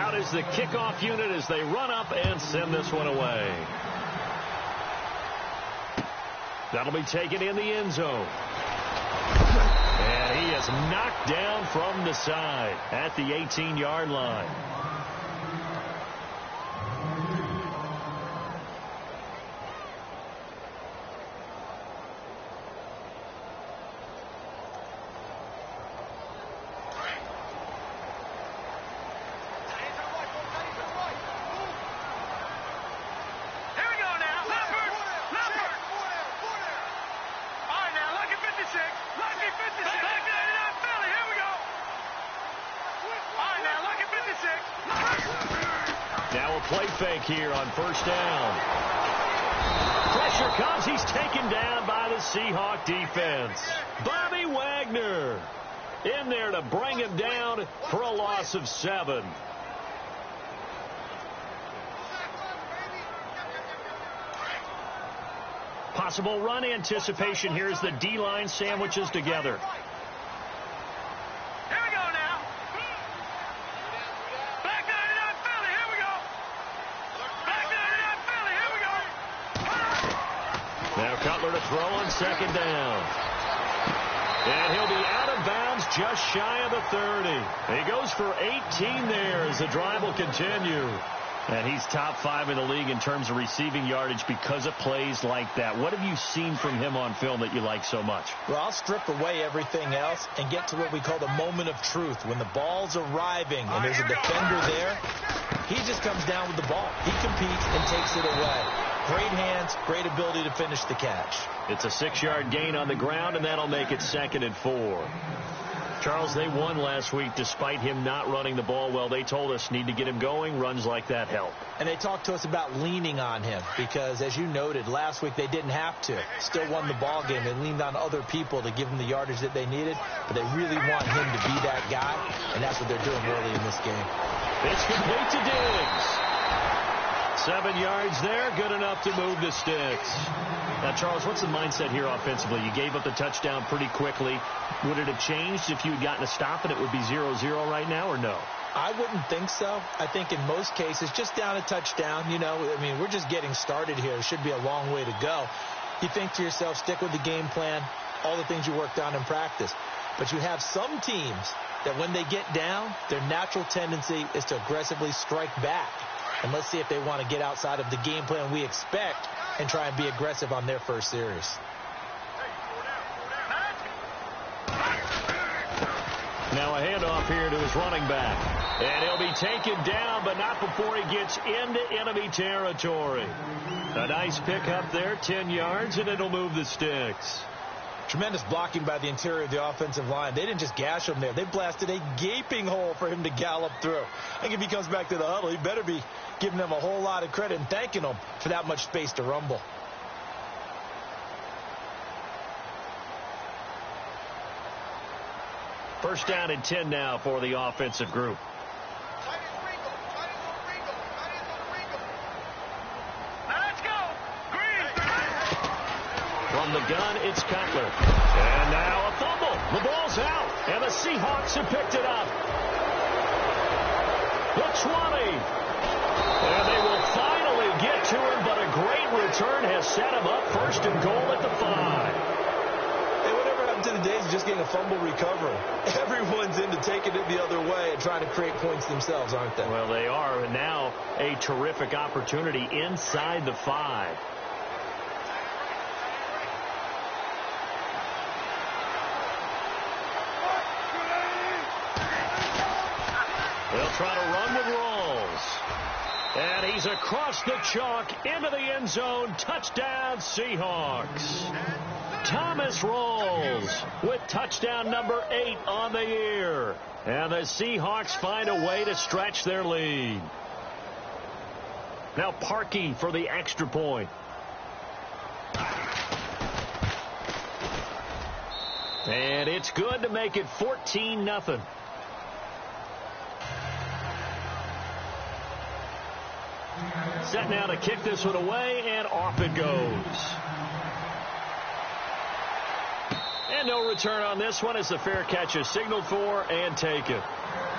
Out is the kickoff unit as they run up and send this one away. That'll be taken in the end zone. And he is knocked down from the side at the 18-yard line. Now a play fake here on first down. Pressure comes. He's taken down by the Seahawk defense. Bobby Wagner in there to bring him down for a loss of 7. Possible run anticipation here as the D-line sandwiches together. Now Cutler to throw on second down. And he'll be out of bounds just shy of the 30. He goes for 18 there as the drive will continue. And he's top 5 in the league in terms of receiving yardage because of plays like that. What have you seen from him on film that you like so much? Well, I'll strip away everything else and get to what we call the moment of truth. When the ball's arriving and there's a defender there, he just comes down with the ball. He competes and takes it away. Great hands, great ability to finish the catch. It's a 6-yard gain on the ground, and that'll make it 2nd and 4. Charles, they won last week despite him not running the ball well. They told us need to get him going. Runs like that help. And they talked to us about leaning on him because, as you noted, last week they didn't have to. Still won the ball game. They leaned on other people to give them the yardage that they needed, but they really want him to be that guy, and that's what they're doing early in this game. It's complete to Diggs. 7 yards there, good enough to move the sticks. Now, Charles, what's the mindset here offensively? You gave up the touchdown pretty quickly. Would it have changed if you had gotten a stop and it would be 0-0 right now, or no? I wouldn't think so. I think in most cases, just down a touchdown, you know, I mean, we're just getting started here. It should be a long way to go. You think to yourself, stick with the game plan, all the things you worked on in practice. But you have some teams that when they get down, their natural tendency is to aggressively strike back. And let's see if they want to get outside of the game plan we expect and try and be aggressive on their first series. Now a handoff here to his running back. And he'll be taken down, but not before he gets into enemy territory. A nice pickup there, 10 yards, and it'll move the sticks. Tremendous blocking by the interior of the offensive line. They didn't just gash him there. They blasted a gaping hole for him to gallop through. I think if he comes back to the huddle, he better be giving them a whole lot of credit and thanking them for that much space to rumble. First down and 10 now for the offensive group. From the gun, it's Cutler. And now a fumble. The ball's out, and the Seahawks have picked it up. The 20. And they will finally get to him, but a great return has set him up first and goal at the 5. Hey, whatever happened to the days of just getting a fumble recovery? Everyone's into taking it the other way and trying to create points themselves, aren't they? Well, they are, and now a terrific opportunity inside the 5. They'll try to run with Rawls. And he's across the chalk into the end zone. Touchdown, Seahawks. Thomas Rawls with touchdown number 8 on the year. And the Seahawks find a way to stretch their lead. Now Parkey for the extra point. And it's good to make it 14-0. Set now to kick this one away, and off it goes. And no return on this one as the fair catch is signaled for and taken.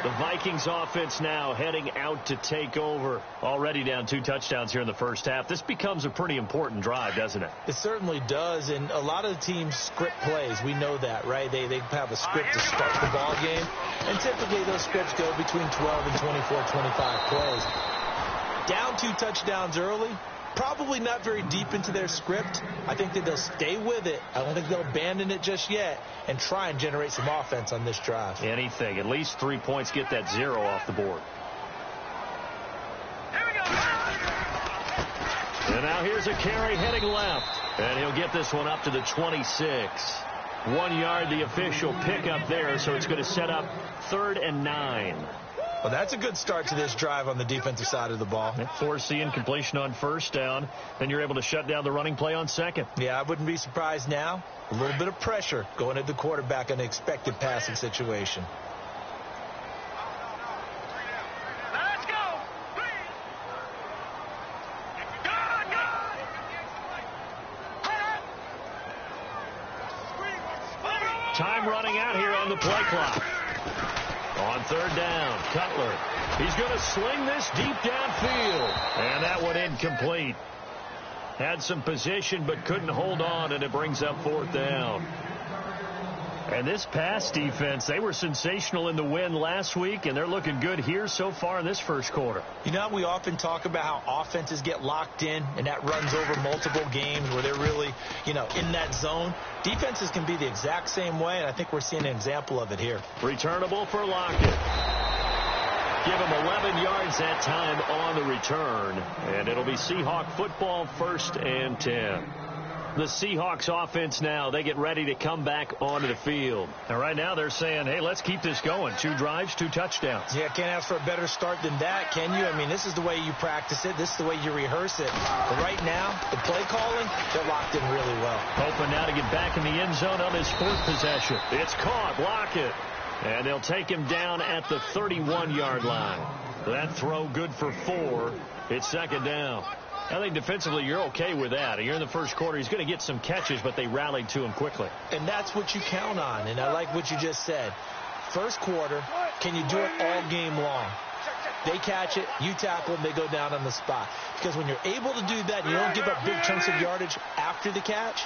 The Vikings offense now heading out to take over. Already down 2 touchdowns here in the first half. This becomes a pretty important drive, doesn't it? It certainly does, and a lot of the teams script plays. We know that, right? They have a script to start the ball game, and typically those scripts go between 12 and 24, 25 plays. Down 2 touchdowns early, probably not very deep into their script. I think that they'll stay with it. I don't think they'll abandon it just yet and try and generate some offense on this drive. Anything. At least 3 points, get that 0 off the board. And now here's a carry heading left. And he'll get this one up to the 26. 1 yard, the official pickup there, so it's going to set up 3rd and 9. Well, that's a good start to this drive on the defensive side of the ball. Forcing incompletion on 1st down. Then you're able to shut down the running play on 2nd. Yeah, I wouldn't be surprised now. A little bit of pressure going at the quarterback in an expected passing situation. Let's go. Time running out here on the play clock. On 3rd down, Cutler. He's going to sling this deep downfield. And that one incomplete. Had some position but couldn't hold on, and it brings up 4th down. And this pass defense, they were sensational in the win last week, and they're looking good here so far in this first quarter. You know, we often talk about how offenses get locked in, and that runs over multiple games where they're really, in that zone. Defenses can be the exact same way, and I think we're seeing an example of it here. Returnable for Lockett. Give him 11 yards that time on the return, and it'll be Seahawk football, 1st and 10. The Seahawks offense now, they get ready to come back onto the field. And right now they're saying, hey, let's keep this going. 2 drives, 2 touchdowns. Yeah, can't ask for a better start than that, can you? I mean, this is the way you practice it. This is the way you rehearse it. But right now, the play calling, they're locked in really well. Hoping now to get back in the end zone on his 4th possession. It's caught. Lockett. And they'll take him down at the 31-yard line. That throw good for 4. It's 2nd down. I think defensively you're okay with that. You're in the first quarter. He's going to get some catches, but they rallied to him quickly. And that's what you count on. And I like what you just said. First quarter, can you do it all game long? They catch it, you tackle them, they go down on the spot. Because when you're able to do that, you don't give up big chunks of yardage after the catch.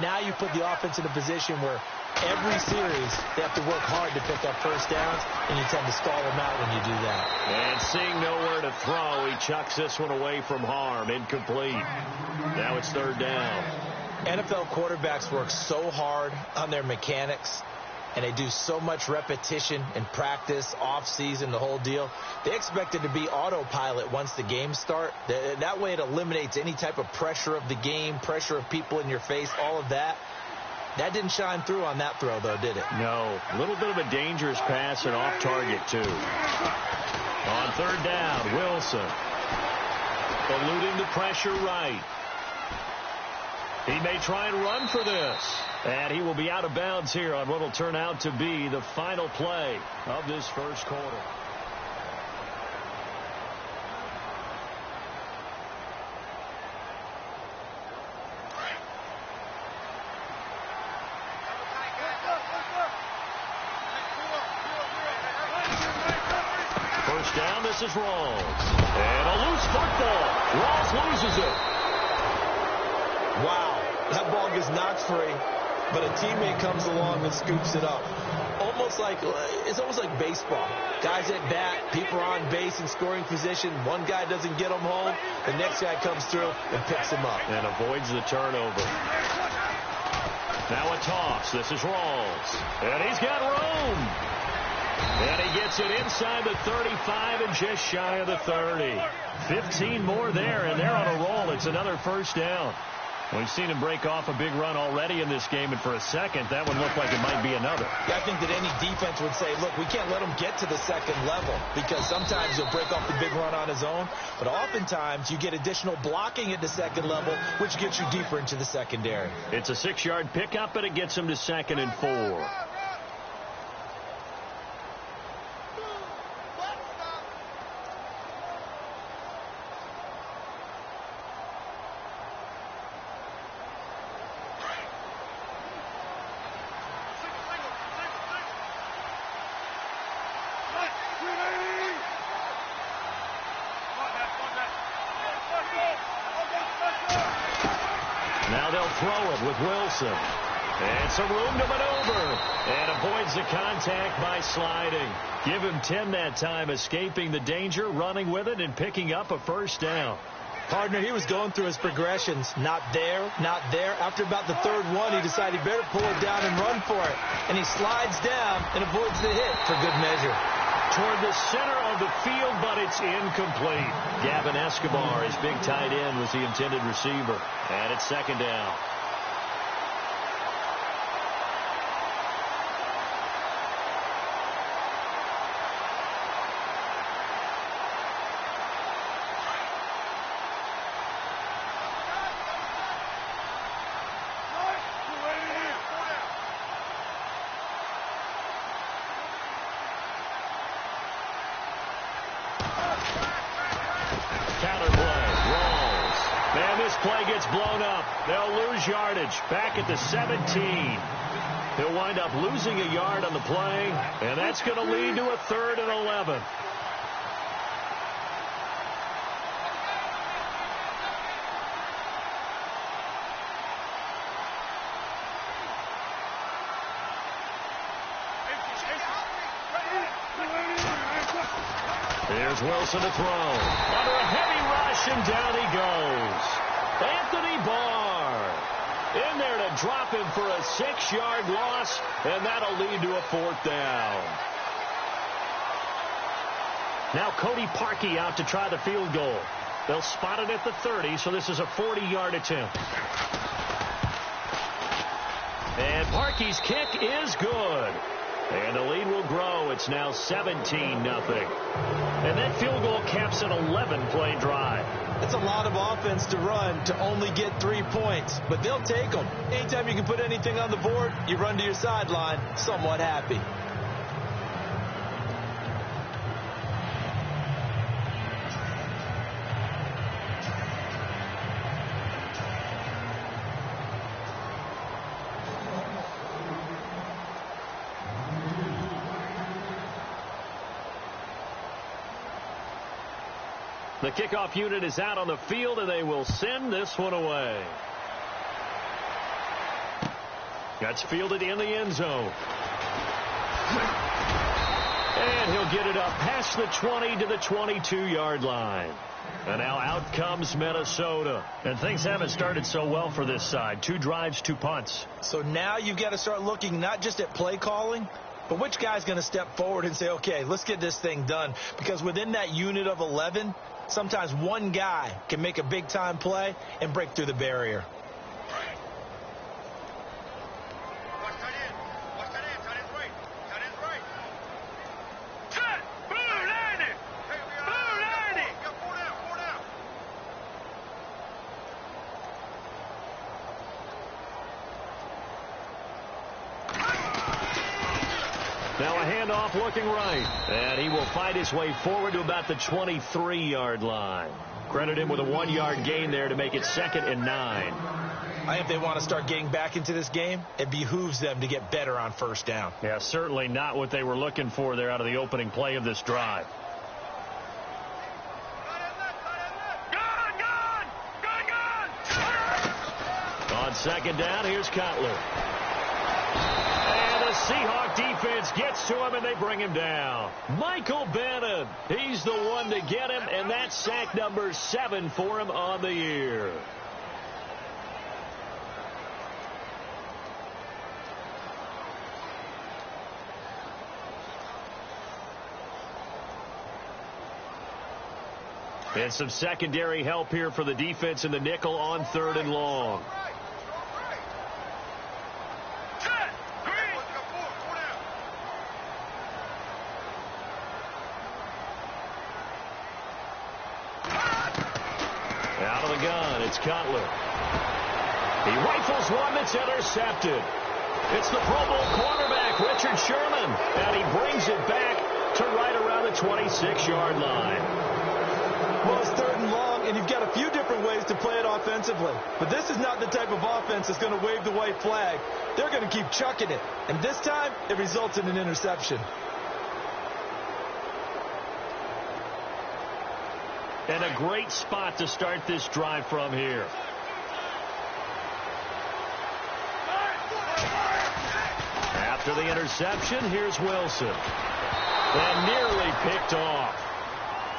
Now you put the offense in a position where every series they have to work hard to pick up 1st downs, and you tend to stall them out when you do that. And seeing nowhere to throw, he chucks this one away from harm. Incomplete. Now it's 3rd down. NFL quarterbacks work so hard on their mechanics, and they do so much repetition in practice, off-season, the whole deal. They expect it to be autopilot once the games start. That way it eliminates any type of pressure of the game, pressure of people in your face, all of that. That didn't shine through on that throw, though, did it? No. A little bit of a dangerous pass and off target, too. On 3rd down, Wilson. Eluding the pressure right. He may try and run for this. And he will be out of bounds here on what will turn out to be the final play of this first quarter. First down, this is Rawls. And a loose football. Rawls loses it. Wow. That ball gets knocked free, but a teammate comes along and scoops it up. It's almost like baseball. Guys at bat, people are on base in scoring position. One guy doesn't get him home. The next guy comes through and picks him up. And avoids the turnover. Now a toss. This is Rawls. And he's got room. And he gets it inside the 35 and just shy of the 30. 15 more there, and they're on a roll. It's another 1st down. We've seen him break off a big run already in this game, and for a second, that one looked like it might be another. Yeah, I think that any defense would say, look, we can't let him get to the 2nd level, because sometimes he'll break off the big run on his own, but oftentimes you get additional blocking at the 2nd level, which gets you deeper into the secondary. It's a 6-yard pickup, and it gets him to 2nd and 4. And they'll throw it with Wilson. And some room to maneuver. And avoids the contact by sliding. Give him 10 that time, escaping the danger, running with it, and picking up a first down. Partner, he was going through his progressions. Not there, not there. After about the third one, he decided he better pull it down and run for it. And he slides down and avoids the hit for good measure. Toward the center of the field, but it's incomplete. Gavin Escobar, his big tight end, was the intended receiver. And it's second down. Play gets blown up. They'll lose yardage back at the 17. He'll wind up losing a yard on the play, and that's going to lead to a 3rd and 11. Here's Wilson to throw. Under a heavy rush, and down he goes. Anthony Barr in there to drop him for a 6-yard loss, and that'll lead to a 4th down. Now Cody Parkey out to try the field goal. They'll spot it at the 30, so this is a 40-yard attempt. And Parkey's kick is good. And the lead will grow. It's now 17-0. And that field goal caps an 11-play drive. It's a lot of offense to run to only get 3 points, but they'll take them. Anytime you can put anything on the board, you run to your sideline somewhat happy. The kickoff unit is out on the field, and they will send this one away. That's fielded in the end zone. And he'll get it up past the 20 to the 22-yard line. And now out comes Minnesota. And things haven't started so well for this side. 2 drives, 2 punts. So now you've got to start looking not just at play calling, but which guy's going to step forward and say, okay, let's get this thing done. Because within that unit of 11, sometimes one guy can make a big-time play and break through the barrier. Now a handoff looking right. And he will fight his way forward to about the 23-yard line. Credit him with a 1-yard gain there to make it 2nd and 9. I think if they want to start getting back into this game, it behooves them to get better on first down. Yeah, certainly not what they were looking for there out of the opening play of this drive. On 2nd down, here's Cutler. And the Seahawk defense gets to him, and they bring him down. Michael Bannon, he's the one to get him, and that's sack number 7 for him on the year. And some secondary help here for the defense in the nickel on 3rd and long. Out of the gun, it's Cutler. He rifles one that's intercepted. It's the Pro Bowl cornerback, Richard Sherman, and he brings it back to right around the 26-yard line. Well, it's 3rd and long, and you've got a few different ways to play it offensively. But this is not the type of offense that's going to wave the white flag. They're going to keep chucking it. And this time, it results in an interception. And a great spot to start this drive from here. After the interception, here's Wilson. And nearly picked off.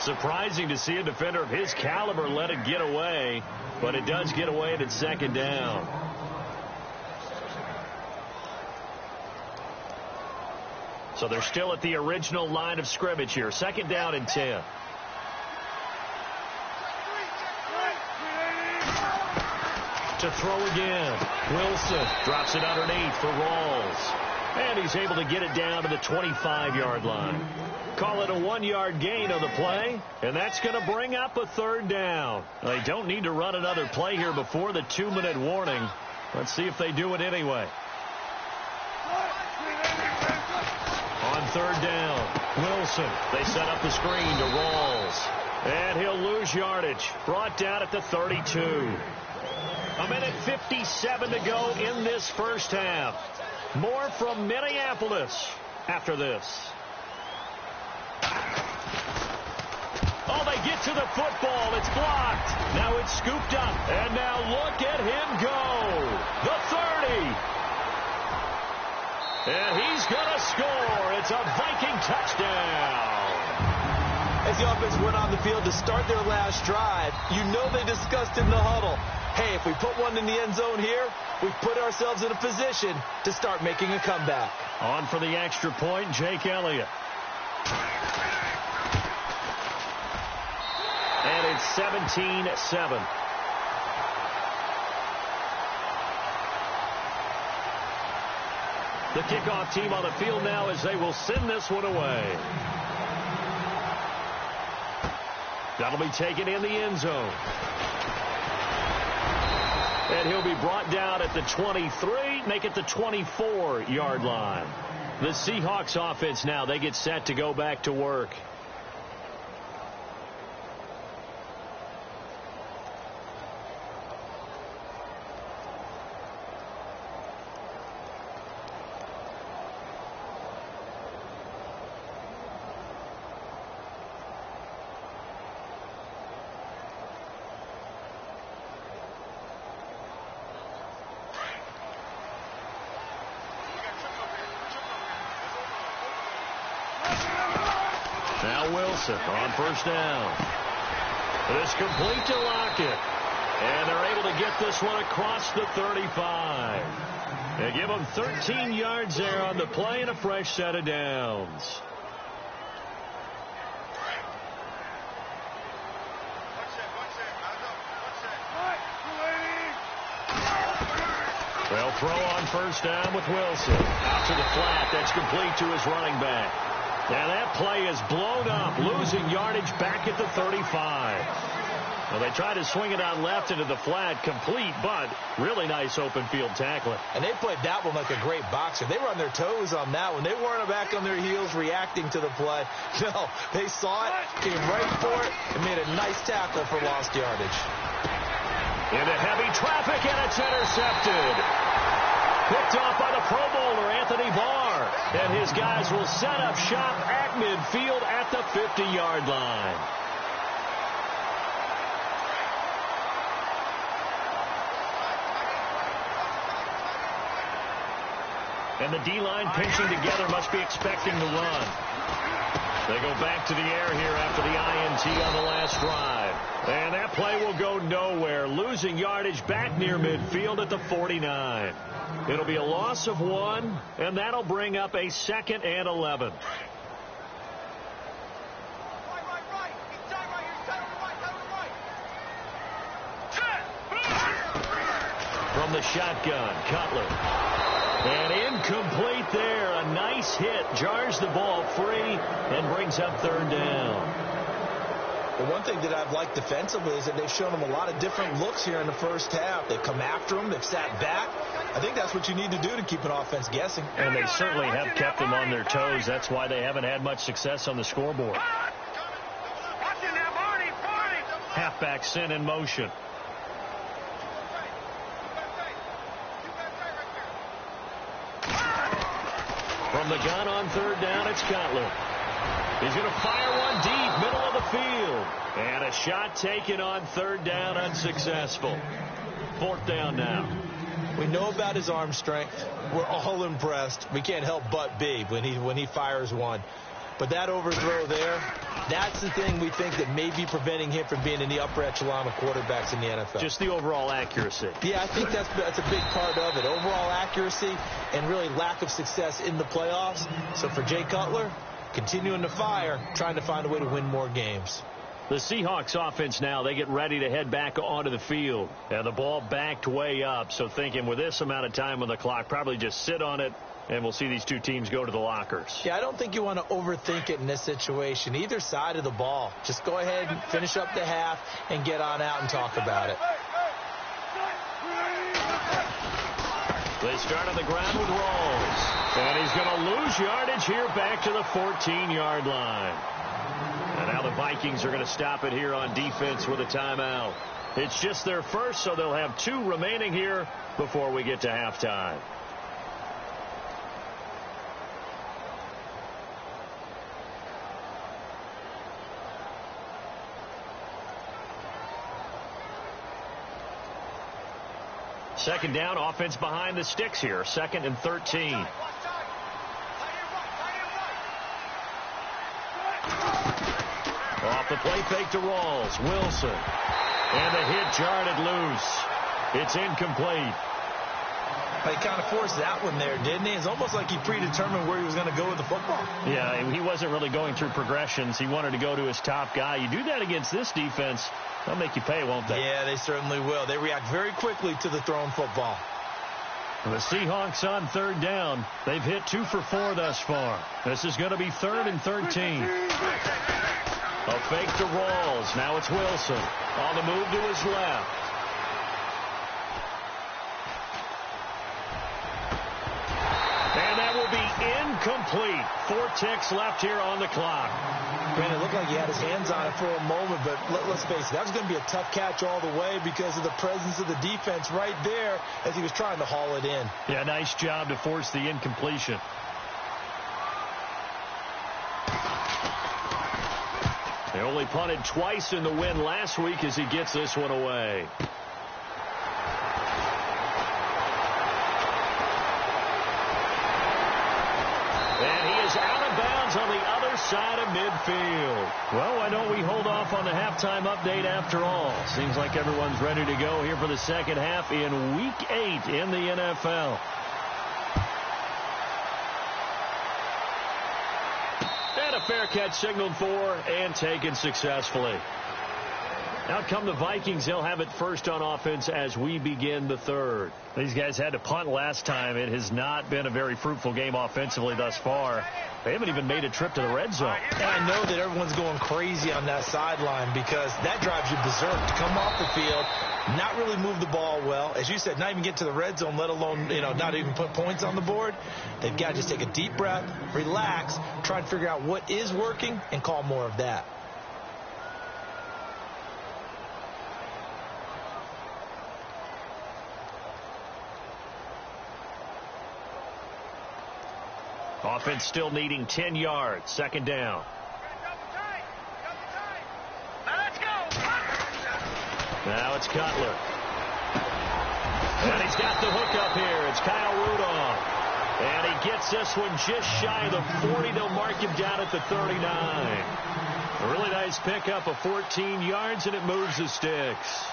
Surprising to see a defender of his caliber let it get away, but it does get away at second down. So they're still at the original line of scrimmage here. Second down and 10. To throw again. Wilson drops it underneath for Rawls. And he's able to get it down to the 25-yard line. Call it a 1-yard gain on the play, and that's going to bring up a third down. They don't need to run another play here before the 2-minute warning. Let's see if they do it anyway. On third down, Wilson. They set up the screen to Rawls. And he'll lose yardage. Brought down at the 32. A minute 57 to go in this first half. More from Minneapolis after this. Oh, they get to the football. It's blocked. Now it's scooped up. And now look at him go. The 30. And he's going to score. It's a Viking touchdown. As the offense went on the field to start their last drive, you know they discussed in the huddle, hey, if we put one in the end zone here, we put ourselves in a position to start making a comeback. On for the extra point, Jake Elliott. And it's 17-7. The kickoff team on the field now as they will send this one away. That'll be taken in the end zone. And he'll be brought down at the 23, make it the 24-yard line. The Seahawks offense now, they get set to go back to work. Now Wilson on first down. It's complete to Lockett. And they're able to get this one across the 35. They give them 13 yards there on the play and a fresh set of downs. They'll throw on first down with Wilson. Out to the flat. That's complete to his running back. Now that play is blown up, losing yardage back at the 35. Well, they tried to swing it out left into the flat, complete, but really nice open field tackling. And they played that one like a great boxer. They were on their toes on that one. They weren't back on their heels reacting to the play. No, they saw it, came right for it, and made a nice tackle for lost yardage. Into heavy traffic, and it's intercepted. Picked off by the Pro Bowler, Anthony Barr. And his guys will set up shop at midfield at the 50-yard line. And the D-line pinching together must be expecting the run. They go back to the air here after the INT on the last drive. And that play will go nowhere, losing yardage back near midfield at the 49. It'll be a loss of 1, and that'll bring up a 2nd and 11. From the shotgun, Cutler. And incomplete there. A nice hit. Jars the ball free and brings up third down. The one thing that I've liked defensively is that they've shown them a lot of different looks here in the first half. They've come after them. They've sat back. I think that's what you need to do to keep an offense guessing. And they certainly have kept them on their toes. That's why they haven't had much success on the scoreboard. Halfback sent in motion. From the gun on third down, it's Cutler. He's going to fire one deep, middle of the field. And a shot taken on third down, unsuccessful. 4th down now. We know about his arm strength. We're all impressed. We can't help but be when he fires one. But that overthrow there, that's the thing we think that may be preventing him from being in the upper echelon of quarterbacks in the NFL. Just the overall accuracy. Yeah, I think that's a big part of it. Overall accuracy and really lack of success in the playoffs. So for Jay Cutler, continuing to fire, trying to find a way to win more games. The Seahawks offense now, they get ready to head back onto the field. And the ball backed way up, so thinking with this amount of time on the clock, probably just sit on it, and we'll see these two teams go to the lockers. Yeah, I don't think you want to overthink it in this situation. Either side of the ball. Just go ahead and finish up the half and get on out and talk about it. They start on the ground with Rawls. And he's going to lose yardage here back to the 14-yard line. And now the Vikings are going to stop it here on defense with a timeout. It's just their first, so they'll have 2 remaining here before we get to halftime. Second down, offense behind the sticks here. 2nd and 13. Off the play fake to Rawls. Wilson. And the hit jarred it loose. It's incomplete. He kind of forced that one there, didn't he? It's almost like he predetermined where he was going to go with the football. Yeah, he wasn't really going through progressions. He wanted to go to his top guy. You do that against this defense, they'll make you pay, won't they? Yeah, they certainly will. They react very quickly to the thrown football. The Seahawks on 3rd down. They've hit 2 for 4 thus far. This is going to be 3rd and 13. A fake to Rawls. Now it's Wilson. On the move to his left. And that will be incomplete. 4 ticks left here on the clock. Man, it looked like he had his hands on it for a moment, but let's face it, that was going to be a tough catch all the way because of the presence of the defense right there as he was trying to haul it in. Yeah, nice job to force the incompletion. They only punted twice in the win last week as he gets this one away. And he is out of bounds on the other side of midfield. Well, why don't we hold off on the halftime update after all? Seems like everyone's ready to go here for the second half in Week 8 in the NFL. And a fair catch signaled for and taken successfully. Out come the Vikings. They'll have it first on offense as we begin the 3rd. These guys had to punt last time. It has not been a very fruitful game offensively thus far. They haven't even made a trip to the red zone. And I know that everyone's going crazy on that sideline because that drives you berserk to come off the field, not really move the ball well. As you said, not even get to the red zone, let alone, not even put points on the board. They've got to just take a deep breath, relax, try to figure out what is working, and call more of that. Offense still needing 10 yards. 2nd down. Now it's Cutler. And he's got the hook up here. It's Kyle Rudolph. And he gets this one just shy of the 40. They'll mark him down at the 39. A really nice pickup of 14 yards, and it moves the sticks.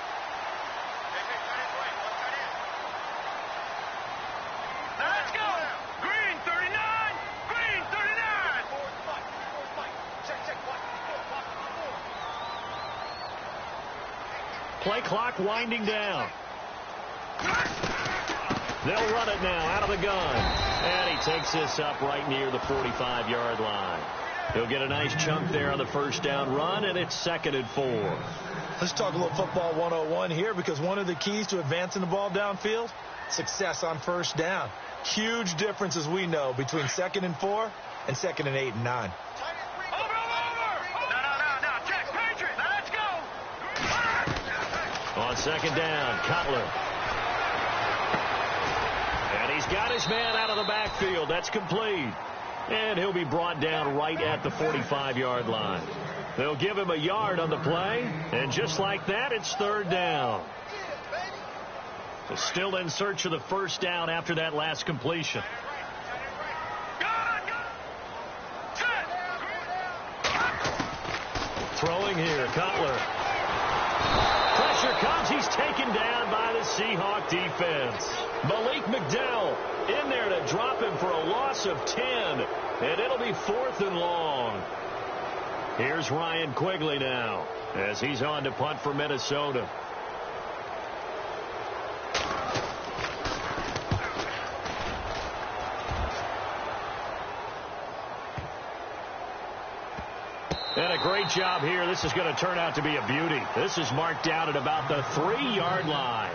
Play clock winding down. They'll run it now out of the gun. And he takes this up right near the 45-yard line. He'll get a nice chunk there on the first down run, and it's 2nd and 4. Let's talk a little football 101 here because one of the keys to advancing the ball downfield, success on first down. Huge difference, as we know, between 2nd and 4 and 2nd and 8 and 9. On 2nd down, Cutler. And he's got his man out of the backfield. That's complete. And he'll be brought down right at the 45-yard line. They'll give him a yard on the play. And just like that, it's 3rd down. Still in search of the first down after that last completion. Throwing here, Cutler. Pressure comes. He's taken down by the Seahawk defense. Malik McDowell in there to drop him for a loss of 10. And it'll be 4th and long. Here's Ryan Quigley now as he's on to punt for Minnesota. And a great job here. This is going to turn out to be a beauty. This is marked down at about the 3-yard line.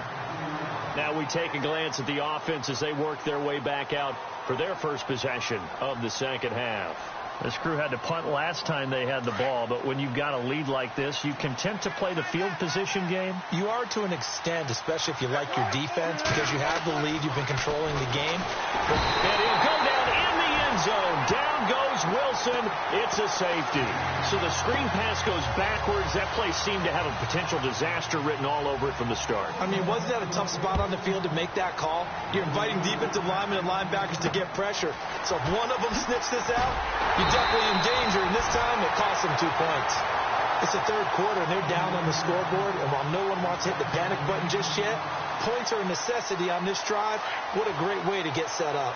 Now we take a glance at the offense as they work their way back out for their first possession of the second half. This crew had to punt last time they had the ball, but when you've got a lead like this, you content to play the field position game? You are to an extent, especially if you like your defense, because you have the lead. You've been controlling the game. And he'll go down in the end zone. Down goes Wilson. It's a safety. So the screen pass goes backwards. That play seemed to have a potential disaster written all over it from the start. I mean, wasn't that a tough spot on the field to make that call? You're inviting defensive linemen and linebackers to get pressure. So if one of them sniffs this out, you're definitely in danger. And this time, it cost them 2 points. It's the third quarter, and they're down on the scoreboard. And while no one wants to hit the panic button just yet, points are a necessity on this drive. What a great way to get set up.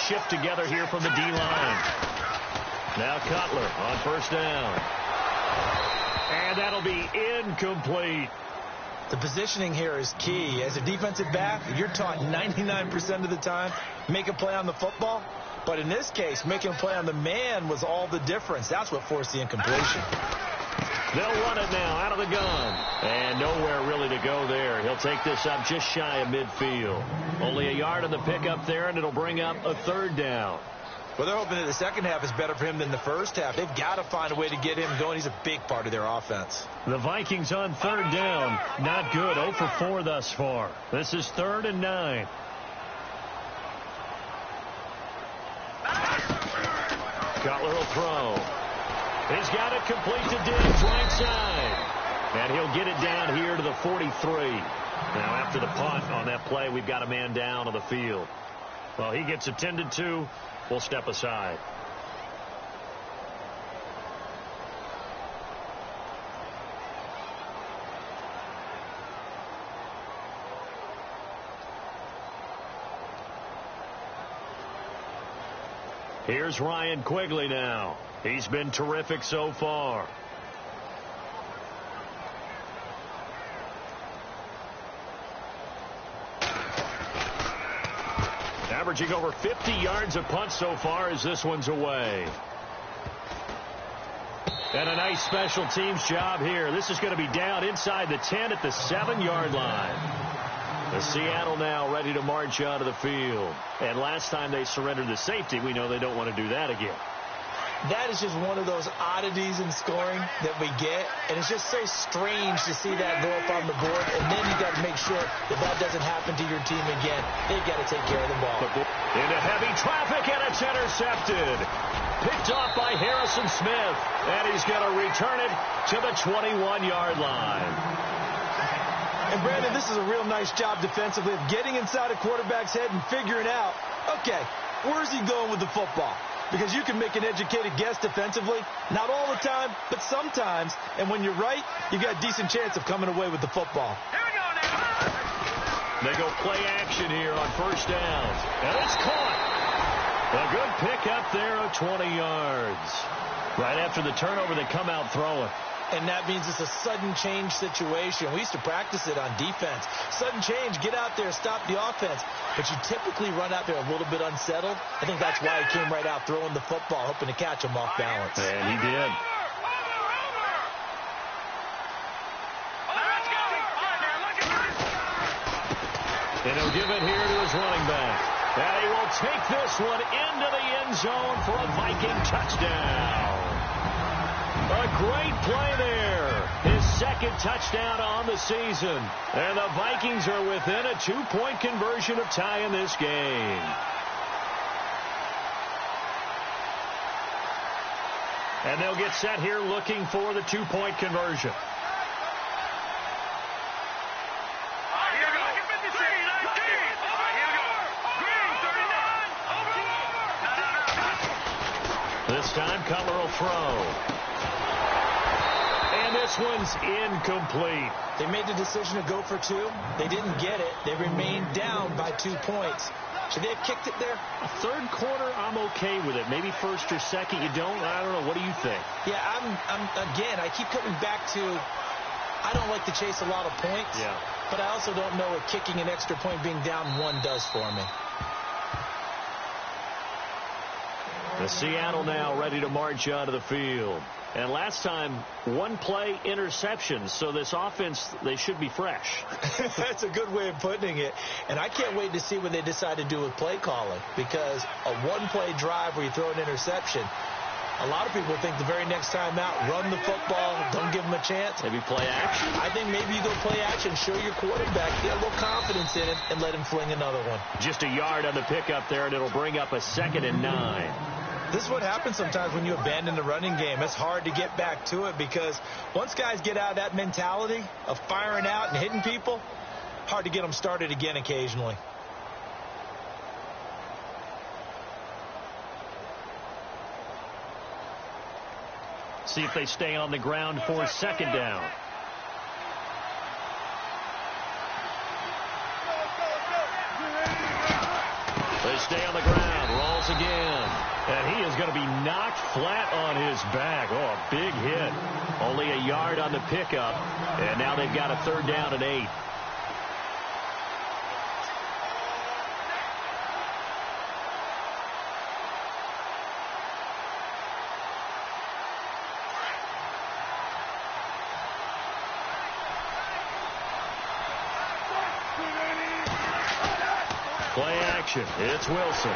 Shift together here from the D-line. Now Cutler on first down. And that'll be incomplete. The positioning here is key. As a defensive back, you're taught 99% of the time, make a play on the football. But in this case, making a play on the man was all the difference. That's what forced the incompletion. They'll run it now out of the gun. And nowhere really to go there. He'll take this up just shy of midfield. Only a yard on the pickup there, and it'll bring up a 3rd down. Well, they're hoping that the second half is better for him than the first half. They've got to find a way to get him going. He's a big part of their offense. The Vikings on 3rd down. Not good. 0 for 4 thus far. This is 3rd and 9. Cutler will throw. He's got it complete to Diggs, right side. And he'll get it down here to the 43. Now after the punt on that play, we've got a man down on the field. Well, he gets attended to. We'll step aside. Here's Ryan Quigley now. He's been terrific so far. Averaging over 50 yards a punt so far as this one's away. And a nice special teams job here. This is going to be down inside the 10 at the 7-yard line. The Seattle now ready to march out of the field. And last time they surrendered the safety, we know they don't want to do that again. That is just one of those oddities in scoring that we get, and it's just so strange to see that go up on the board, and then you got to make sure that that doesn't happen to your team again. They've got to take care of the ball. Into heavy traffic, and it's intercepted. Picked off by Harrison Smith, and he's going to return it to the 21-yard line. And, Brandon, this is a real nice job defensively of getting inside a quarterback's head and figuring out, okay, where's he going with the football? Because you can make an educated guess defensively. Not all the time, but sometimes. And when you're right, you got a decent chance of coming away with the football. Here we go now. They go play action here on first down. And it's caught. A good pick up there of 20 yards. Right after the turnover, they come out throwing. And that means it's a sudden change situation. We used to practice it on defense. Sudden change, get out there, stop the offense. But you typically run out there a little bit unsettled. I think that's why he came right out throwing the football, hoping to catch him off balance. And he did. And he'll give it here to his running back. And he will take this one into the end zone for a Viking touchdown. A great play there. His second touchdown on the season. And the Vikings are within a 2-point conversion of tying this game. And they'll get set here looking for the 2-point conversion. time, Cutler will throw. And this one's incomplete. They made the decision to go for 2. They didn't get it. They remained down by 2 points. Should they have kicked it there? A third quarter, I'm okay with it. Maybe first or second, you don't. I don't know. What do you think? Yeah, again, I keep coming back to I don't like to chase a lot of points. Yeah. But I also don't know what kicking an extra point being down 1 does for me. The Seattle now ready to march onto the field. And last time, 1 play interception. So this offense, they should be fresh. That's a good way of putting it. And I can't wait to see what they decide to do with play calling. Because a 1-play drive where you throw an interception, a lot of people think the very next time out, run the football, don't give them a chance. Maybe play action? I think maybe you go play action, show your quarterback, get a little confidence in it, and let him fling another one. Just a yard on the pickup there, and it'll bring up a 2nd and 9. This is what happens sometimes when you abandon the running game. It's hard to get back to it because once guys get out of that mentality of firing out and hitting people, hard to get them started again occasionally. See if they stay on the ground for 2nd down. They stay on the ground, rolls again. And he is going to be knocked flat on his back. Oh, a big hit. Only a yard on the pickup. And now they've got a 3rd down and 8. Play action. It's Wilson.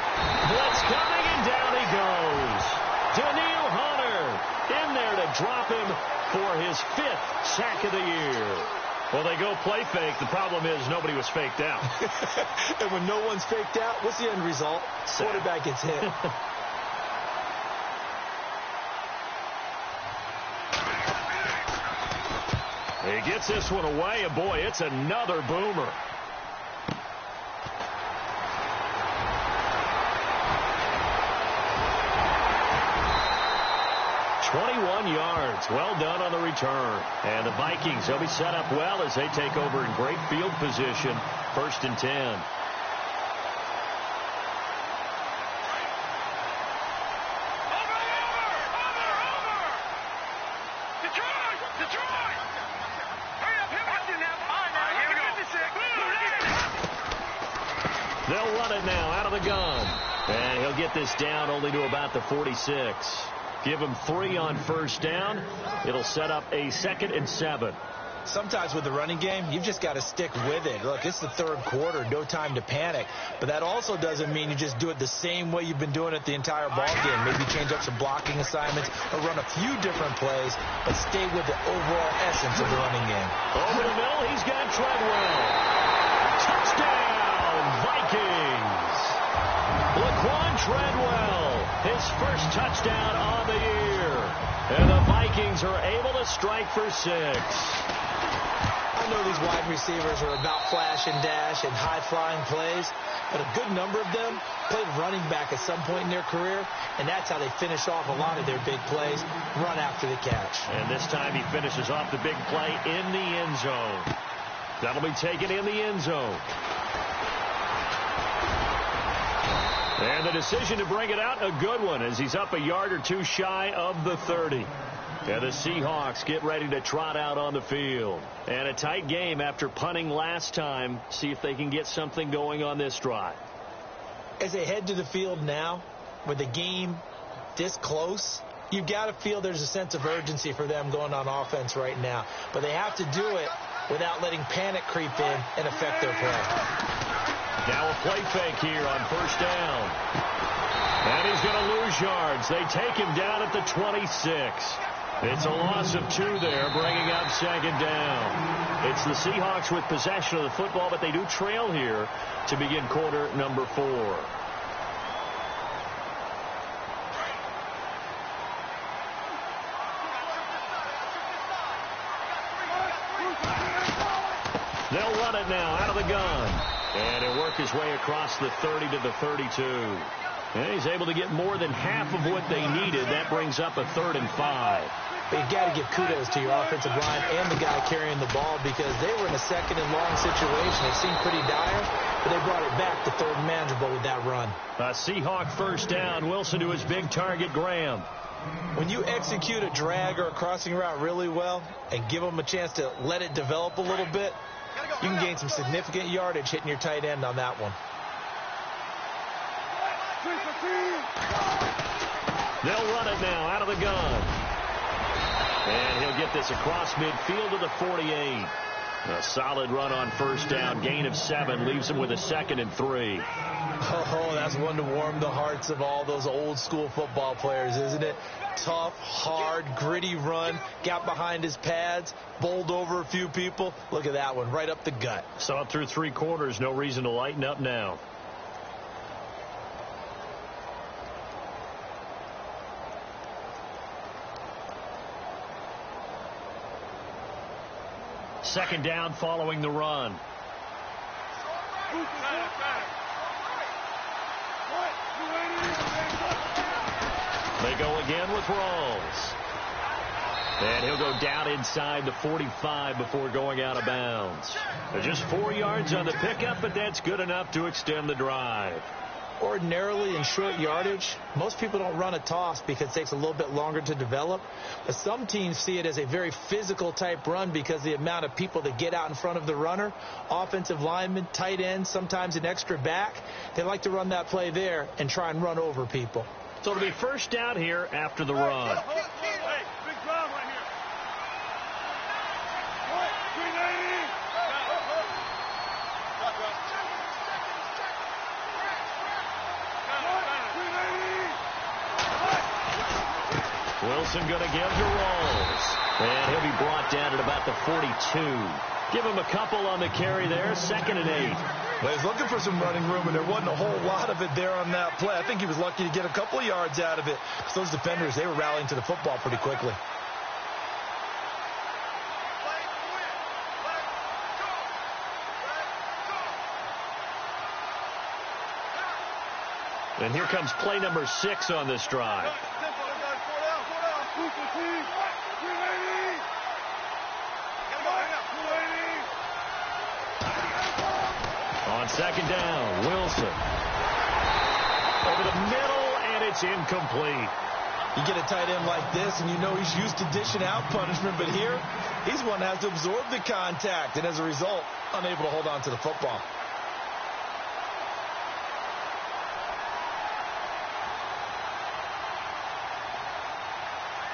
Blitz coming, and down he goes. Daniil Hunter in there to drop him for his 5th sack of the year. Well, they go play fake. The problem is nobody was faked out. And when no one's faked out, what's the end result? Quarterback gets hit. He gets this one away, and boy, it's another boomer. 21 yards. Well done on the return. And the Vikings, they'll be set up well as they take over in great field position. 1st and 10. They'll run it now out of the gun. And he'll get this down only to about the 46. Give him 3 on 1st down. It'll set up a 2nd and 7. Sometimes with the running game, you've just got to stick with it. Look, it's the 3rd quarter, no time to panic. But that also doesn't mean you just do it the same way you've been doing it the entire ball game. Maybe change up some blocking assignments or run a few different plays, but stay with the overall essence of the running game. Over the middle, he's got Treadwell. Touchdown, Vikings. Laquan Treadwell, his 1st touchdown on the year. And the Vikings are able to strike for 6. I know these wide receivers are about flash and dash and high-flying plays, but a good number of them played running back at some point in their career, and that's how they finish off a lot of their big plays, run after the catch. And this time he finishes off the big play in the end zone. That'll be taken in the end zone. And the decision to bring it out, a good one, as he's up a yard or 2 shy of the 30. And the Seahawks get ready to trot out on the field. And a tight game after punting last time. See if they can get something going on this drive. As they head to the field now, with the game this close, you've got to feel there's a sense of urgency for them going on offense right now. But they have to do it without letting panic creep in and affect their play. Now a play fake here on 1st down. And he's going to lose yards. They take him down at the 26. It's a loss of 2 there, bringing up 2nd down. It's the Seahawks with possession of the football, but they do trail here to begin quarter number 4. They'll run it now out of the gun. And he'll work his way across the 30 to the 32. And he's able to get more than half of what they needed. That brings up a 3rd and 5. But you got to give kudos to your offensive line and the guy carrying the ball because they were in a 2nd and long situation. It seemed pretty dire, but they brought it back to 3rd and manageable with that run. A Seahawk 1st down. Wilson to his big target, Graham. When you execute a drag or a crossing route really well and give them a chance to let it develop a little bit, you can gain some significant yardage hitting your tight end on that one. They'll run it now out of the gun. And he'll get this across midfield to the 48. A solid run on 1st down. Gain of 7 leaves him with a 2nd and 3. Oh, that's one to warm the hearts of all those old school football players, isn't it? Tough, hard, gritty run. Got behind his pads, bowled over a few people. Look at that one, right up the gut. Saw it through 3 quarters. No reason to lighten up now. Second down following the run. They go again with Rawls. And he'll go down inside the 45 before going out of bounds. They're just 4 yards on the pickup, but that's good enough to extend the drive. Ordinarily in short yardage, most people don't run a toss because it takes a little bit longer to develop. But some teams see it as a very physical type run because the amount of people that get out in front of the runner, offensive linemen, tight ends, sometimes an extra back. They like to run that play there and try and run over people. So it'll be 1st down here after the run. Hey, big drive right here. 390. Wilson going to give to Rawls. And he'll be brought down at about the 42. Give him a couple on the carry there. 2nd and 8. Well, he's looking for some running room, and there wasn't a whole lot of it there on that play. I think he was lucky to get a couple of yards out of it because those defenders, they were rallying to the football pretty quickly. And here comes play number 6 on this drive. On 2nd down, Wilson. Over the middle, and it's incomplete. You get a tight end like this, and you know he's used to dishing out punishment, but here, he's one that has to absorb the contact, and as a result, unable to hold on to the football.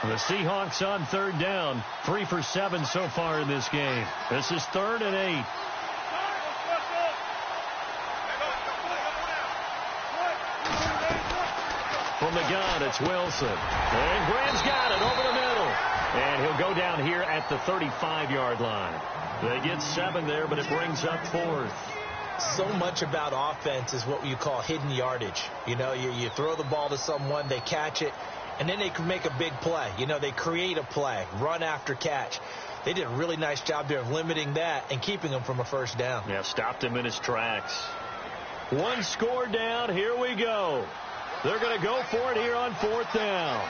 The Seahawks on 3rd down. 3 for 7 so far in this game. This is 3rd and 8. From the gun, it's Wilson. And Graham's got it over the middle. And he'll go down here at the 35-yard line. They get 7 there, but it brings up 4th. So much about offense is what you call hidden yardage. You know, you throw the ball to someone, they catch it, and then they can make a big play. You know, they create a play, run after catch. They did a really nice job there of limiting that and keeping him from a 1st down. Yeah, stopped him in his tracks. 1 score down. Here we go. They're going to go for it here on 4th down.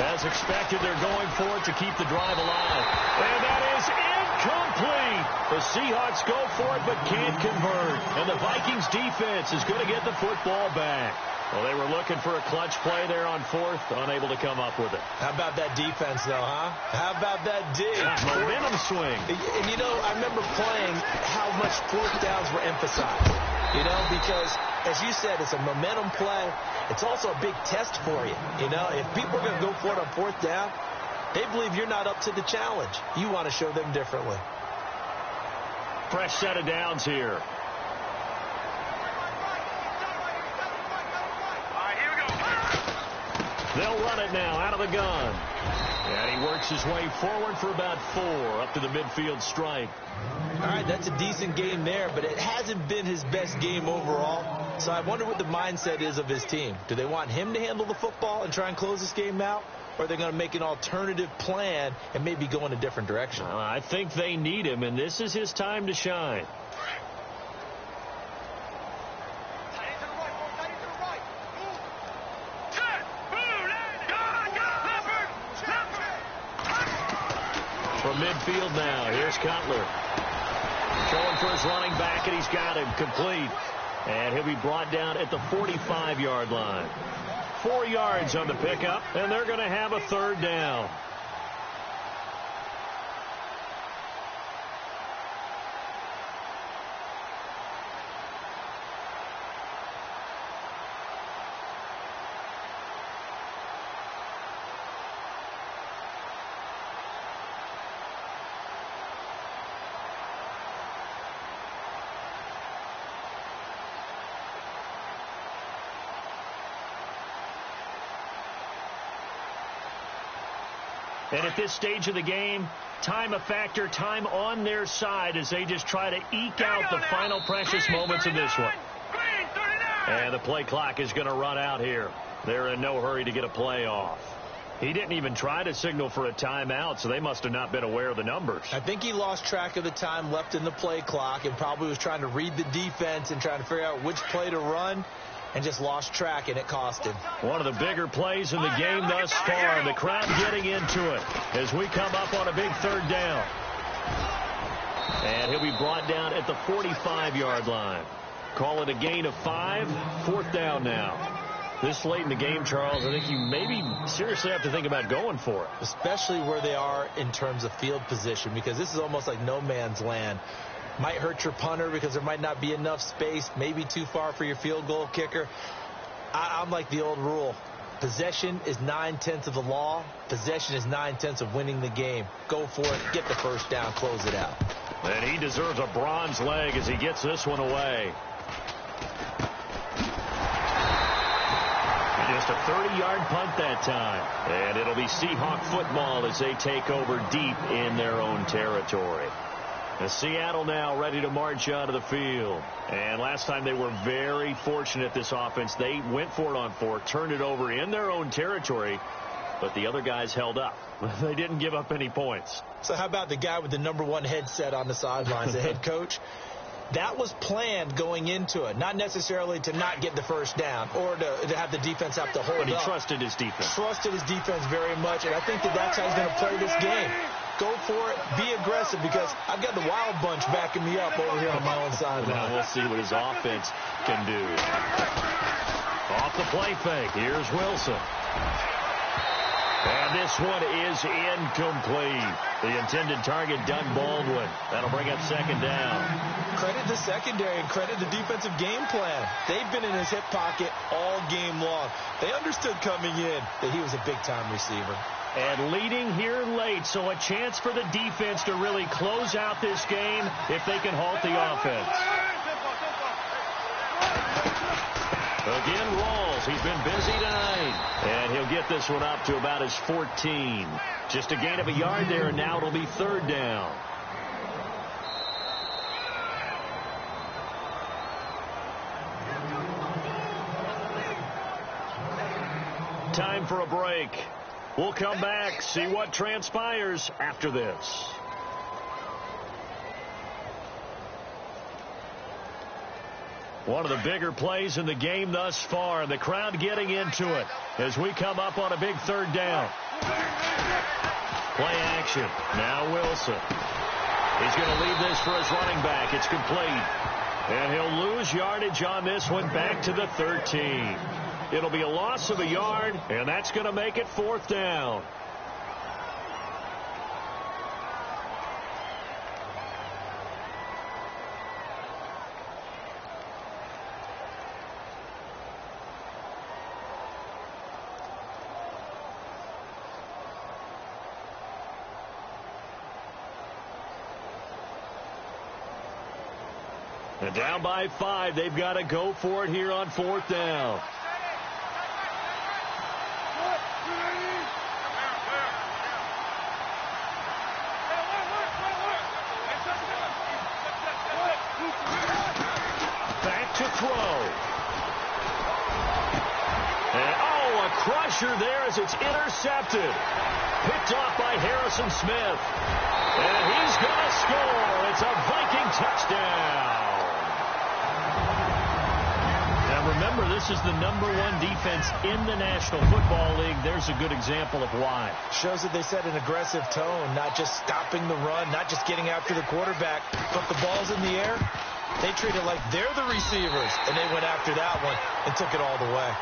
As expected, they're going for it to keep the drive alive. And that is incomplete. The Seahawks go for it but can't convert. And the Vikings defense is going to get the football back. Well, they were looking for a clutch play there on 4th, unable to come up with it. How about that defense, though, huh? How about that dig? Momentum swing. And, you know, I remember playing how much 4th downs were emphasized. You know, because, as you said, it's a momentum play. It's also a big test for you. You know, if people are going to go for it on 4th down, they believe you're not up to the challenge. You want to show them differently. Fresh set of downs here. They'll run it now out of the gun. And he works his way forward for about 4 up to the midfield stripe. All right, that's a decent game there, but it hasn't been his best game overall. So I wonder what the mindset is of his team. Do they want him to handle the football and try and close this game out? Or are they going to make an alternative plan and maybe go in a different direction? I think they need him, and this is his time to shine. From midfield now, here's Cutler. Going for his running back, and he's got him complete. And he'll be brought down at the 45-yard line. 4 yards on the pickup, and they're going to have a third down. And at this stage of the game, time a factor, time on their side as they just try to eke out the final precious moments of this one. And the play clock is going to run out here. They're in no hurry to get a play off. He didn't even try to signal for a timeout, so they must have not been aware of the numbers. I think he lost track of the time left in the play clock and probably was trying to read the defense and trying to figure out which play to run. And just lost track, and it cost him. One of the bigger plays in the game thus far. The crowd getting into it as we come up on a big third down. And he'll be brought down at the 45-yard line. Call it a gain of 5. 4th down now. This late in the game, Charles, I think you maybe seriously have to think about going for it. Especially where they are in terms of field position, because this is almost like no man's land. Might hurt your punter because there might not be enough space, maybe too far for your field goal kicker. I'm like the old rule. Possession is 9/10 of the law. Possession is 9/10 of winning the game. Go for it. Get the first down. Close it out. And he deserves a bronze leg as he gets this one away. Just a 30-yard punt that time. And it'll be Seahawk football as they take over deep in their own territory. And Seattle now ready to march out of the field. And last time they were very fortunate, this offense. They went for it on 4, turned it over in their own territory, but the other guys held up. They didn't give up any points. So how about the guy with the #1 headset on the sidelines, the head coach? That was planned going into it, not necessarily to not get the first down or to have the defense have to hold up. But he trusted his defense. Trusted his defense very much, and I think that's how he's going to play this game. Go for it. Be aggressive, because I've got the wild bunch backing me up over here on my own sideline. Now we'll see what his offense can do. Off the play fake. Here's Wilson. And this one is incomplete. The intended target, Doug Baldwin. That'll bring up 2nd down. Credit the secondary and credit the defensive game plan. They've been in his hip pocket all game long. They understood coming in that he was a big-time receiver. And leading here late, so a chance for the defense to really close out this game if they can halt the offense. Again, Rawls. He's been busy tonight. And he'll get this one up to about his 14. Just a gain of a yard there, and now it'll be 3rd down. Time for a break. We'll come back, see what transpires after this. One of the bigger plays in the game thus far, and the crowd getting into it as we come up on a big 3rd down. Play action. Now Wilson. He's going to leave this for his running back. It's complete. And he'll lose yardage on this one back to the 13. It'll be a loss of a yard, and that's going to make it 4th down. And down by 5, they've got to go for it here on 4th down. Back to throw. And, a crusher there as it's intercepted. Picked off by Harrison Smith. And he's going to score. It's a Viking touchdown. Number remember, this is the #1 defense in the National Football League. There's a good example of why. Shows that they set an aggressive tone, not just stopping the run, not just getting after the quarterback, but the ball's in the air. They treat it like they're the receivers, and they went after that one and took it all the way.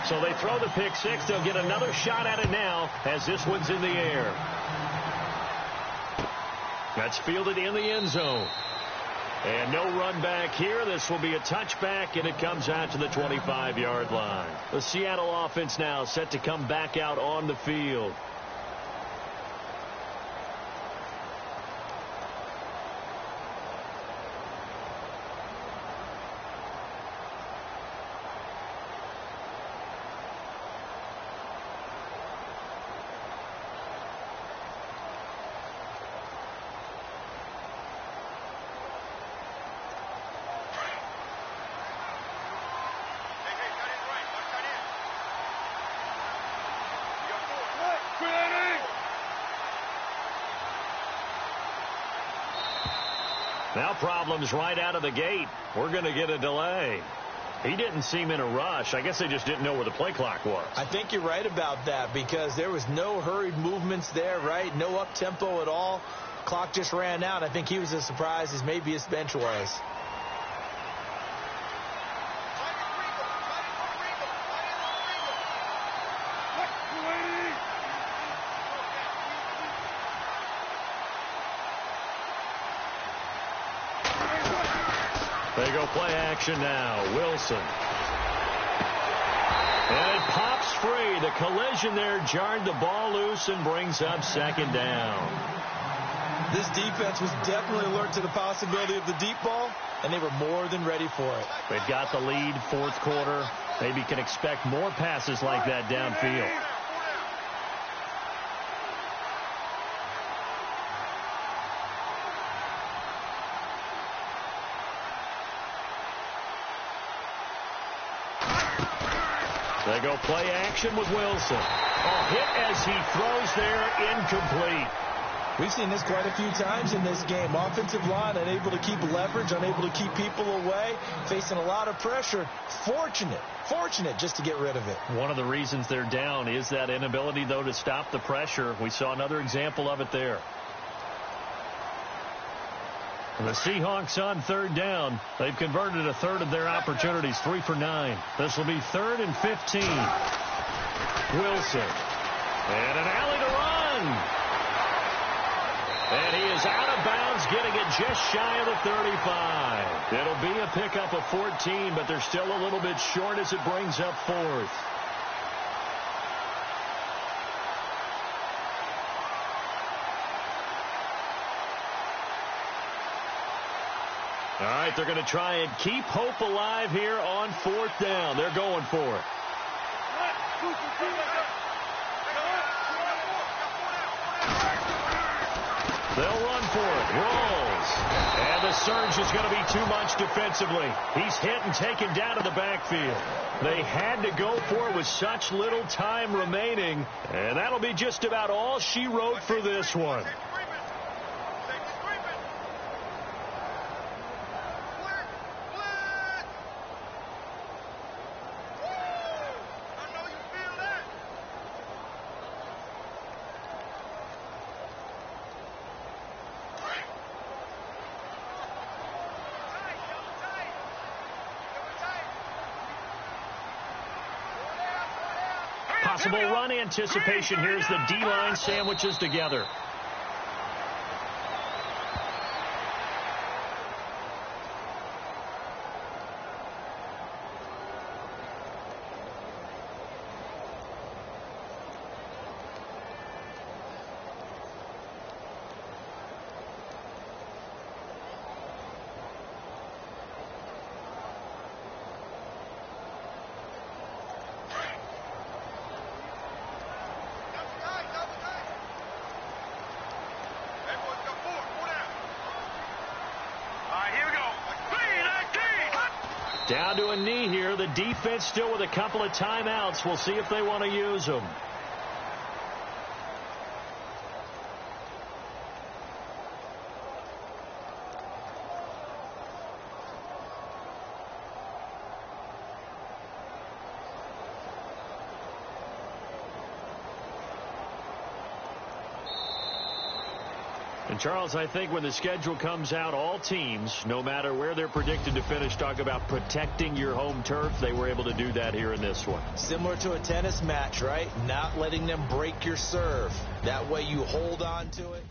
So they throw the pick six. They'll get another shot at it now as this one's in the air. That's fielded in the end zone. And no run back here. This will be a touchback, and it comes out to the 25-yard line. The Seattle offense now set to come back out on the field. Now problems right out of the gate. We're going to get a delay. He didn't seem in a rush. I guess they just didn't know where the play clock was. I think you're right about that because there was no hurried movements there, right? No up-tempo at all. Clock just ran out. I think he was as surprised as maybe his bench was. They go play action now. Wilson. And it pops free. The collision there jarred the ball loose and brings up second down. This defense was definitely alert to the possibility of the deep ball, and they were more than ready for it. They've got the lead, fourth quarter. Maybe can expect more passes like that downfield. They go play action with Wilson. A hit as he throws there, incomplete. We've seen this quite a few times in this game. Offensive line unable to keep leverage, unable to keep people away, facing a lot of pressure. Fortunate just to get rid of it. One of the reasons they're down is that inability, though, to stop the pressure. We saw another example of it there. And the Seahawks on third down. They've converted a third of their opportunities, 3 for 9. This will be 3rd and 15. Wilson. And an alley to run. And he is out of bounds, getting it just shy of the 35. It'll be a pickup of 14, but they're still a little bit short as it brings up 4th. All right, they're going to try and keep hope alive here on 4th down. They're going for it. They'll run for it. Rolls. And the surge is going to be too much defensively. He's hit and taken down to the backfield. They had to go for it with such little time remaining. And that'll be just about all she wrote for this one. Possible run anticipation. Here's the D-line sandwiches together. Down to a knee here. The defense still with a couple of timeouts. We'll see if they want to use them. And, Charles, I think when the schedule comes out, all teams, no matter where they're predicted to finish, talk about protecting your home turf. They were able to do that here in this one. Similar to a tennis match, right? Not letting them break your serve. That way you hold on to it.